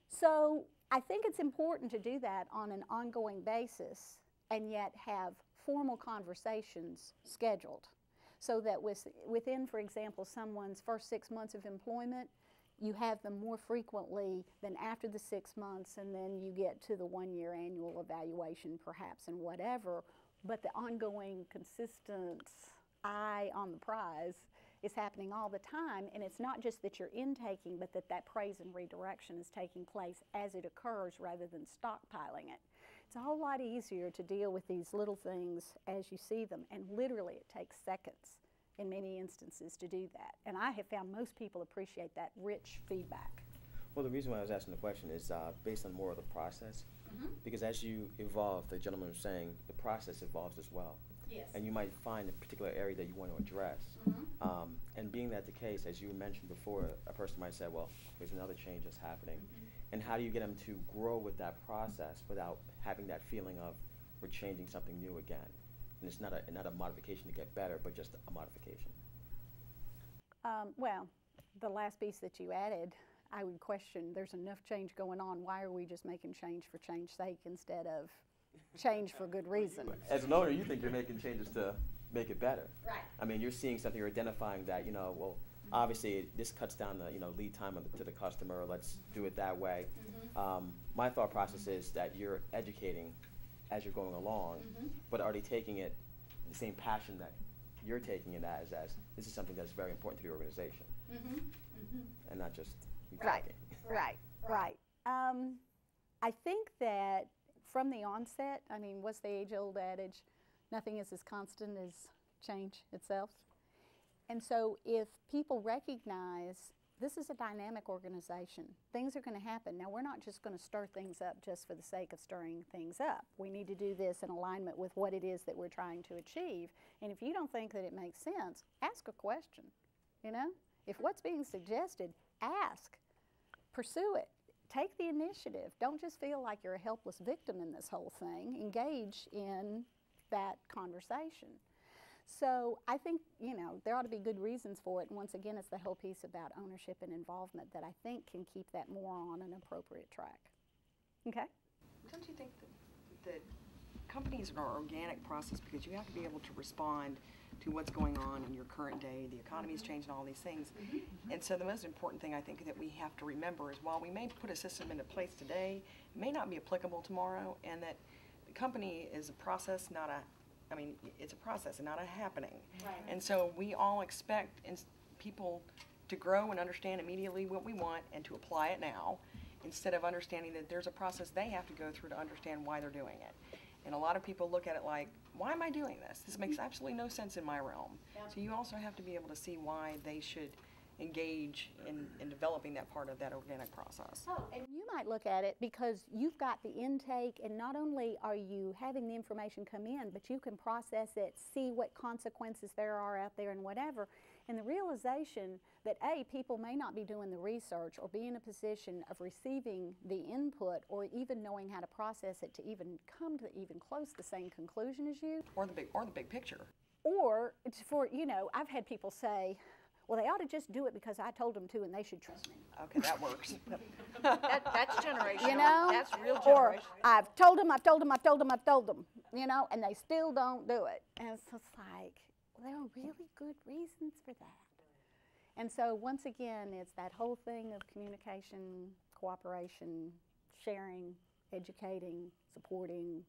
So I think it's important to do that on an ongoing basis and yet have formal conversations scheduled, so that within, for example, someone's first 6 months of employment, you have them more frequently than after the 6 months, and then you get to the 1-year annual evaluation perhaps and whatever, but the ongoing consistent eye on the prize is happening all the time, and it's not just that you're intaking, but that praise and redirection is taking place as it occurs rather than stockpiling it. It's a whole lot easier to deal with these little things as you see them, and literally it takes seconds in many instances to do that. And I have found most people appreciate that rich feedback. Well, the reason why I was asking the question is based on more of the process, because as you evolve, the gentleman was saying, the process evolves as well. Yes. And you might find a particular area that you want to address. And being that the case, as you mentioned before, a person might say, well, there's another change that's happening. And how do you get them to grow with that process without having that feeling of we're changing something new again? And it's not a modification to get better, but just a modification. Well, the last piece that you added, I would question, there's enough change going on. Why are we just making change for change's sake instead of change for good reason? As an owner, you think you're making changes to make it better. Right. I mean, you're seeing something, you're identifying that, well, obviously this cuts down the, lead time to the customer, let's do it that way. My thought process is that you're educating as you're going along, but already taking it, the same passion that you're taking it as this is something that's very important to the organization. And not just Right, right. I think that from the onset, I mean, what's the age-old adage? Nothing is as constant as change itself. And so if people recognize this is a dynamic organization, things are going to happen. Now, we're not just going to stir things up just for the sake of stirring things up. We need to do this in alignment with what it is that we're trying to achieve. And if you don't think that it makes sense, ask a question, If what's being suggested, ask, pursue it, take the initiative. Don't just feel like you're a helpless victim in this whole thing. Engage in that conversation. So I think, there ought to be good reasons for it. And once again, it's the whole piece about ownership and involvement that I think can keep that more on an appropriate track. Okay? Don't you think that companies are an organic process because you have to be able to respond to what's going on in your current day, the economy's changing, all these things. And so the most important thing I think that we have to remember is while we may put a system into place today, it may not be applicable tomorrow, and that the company is a process, it's a process and not a happening. Right. And so we all expect people to grow and understand immediately what we want and to apply it now, instead of understanding that there's a process they have to go through to understand why they're doing it. And a lot of people look at it like, why am I doing this? This makes absolutely no sense in my realm. Yep. So you also have to be able to see why they should engage in developing that part of that organic process. Oh, and you might look at it because you've got the intake, and not only are you having the information come in, but you can process it, see what consequences there are out there and whatever. And the realization that people may not be doing the research or be in a position of receiving the input or even knowing how to process it to even come to even close the same conclusion as you. Or the big picture. Or I've had people say, well, they ought to just do it because I told them to and they should trust me. Okay, that works. That's generational. That's real generational. Or I've told them, and they still don't do it. And it's just like, well, there are really good reasons for that. And so once again, it's that whole thing of communication, cooperation, sharing, educating, supporting,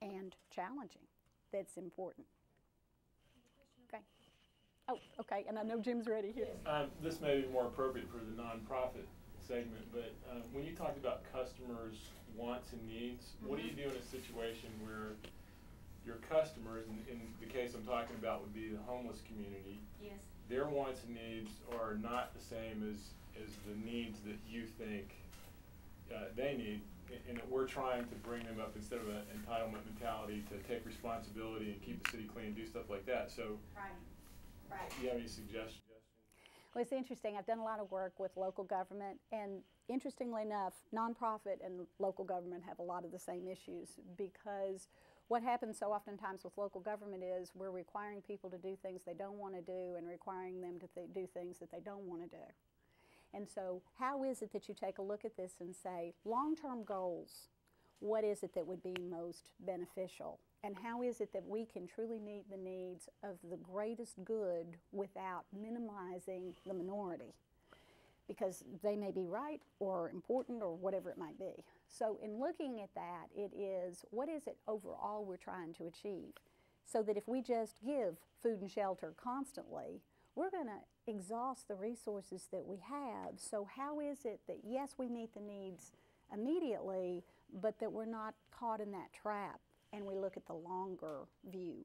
and challenging that's important. Okay. Oh, okay, and I know Jim's ready here. This may be more appropriate for the nonprofit segment, but when you talked about customers' wants and needs, what do you do in a situation where your customers, in the case I'm talking about would be the homeless community, yes, their wants and needs are not the same as the needs that you think they need, and that we're trying to bring them up instead of an entitlement mentality to take responsibility and keep the city clean, do stuff like that. So. Right. Do you have any suggestions? Well, it's interesting. I've done a lot of work with local government, and interestingly enough, nonprofit and local government have a lot of the same issues, because what happens so oftentimes with local government is we're requiring people to do things they don't want to do and requiring them to do things that they don't want to do. And so how is it that you take a look at this and say, long-term goals, what is it that would be most beneficial? And how is it that we can truly meet the needs of the greatest good without minimizing the minority? Because they may be right or important or whatever it might be. So in looking at that, it is, what is it overall we're trying to achieve? So that if we just give food and shelter constantly, we're going to exhaust the resources that we have. So how is it that, yes, we meet the needs immediately, but that we're not caught in that trap? And we look at the longer view.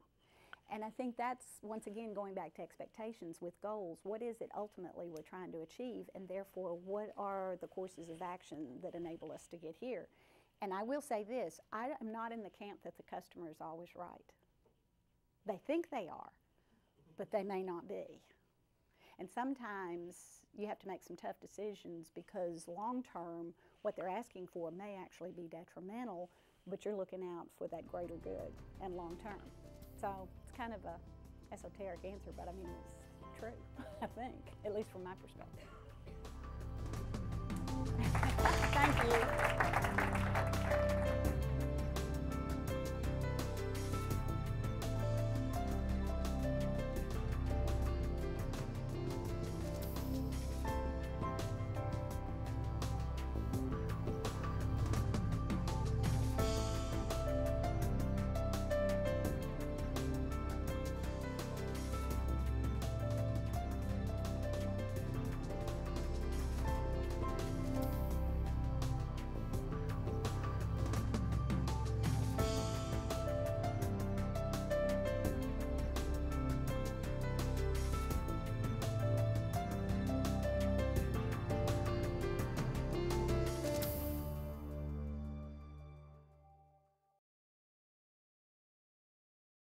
And I think that's, once again, going back to expectations with goals. What is it ultimately we're trying to achieve? And therefore, what are the courses of action that enable us to get here? And I will say this, I am not in the camp that the customer is always right. They think they are, but they may not be. And sometimes you have to make some tough decisions because long term, what they're asking for may actually be detrimental, but you're looking out for that greater good and long term. So it's kind of a esoteric answer, but I mean, it's true, I think, at least from my perspective. Thank you.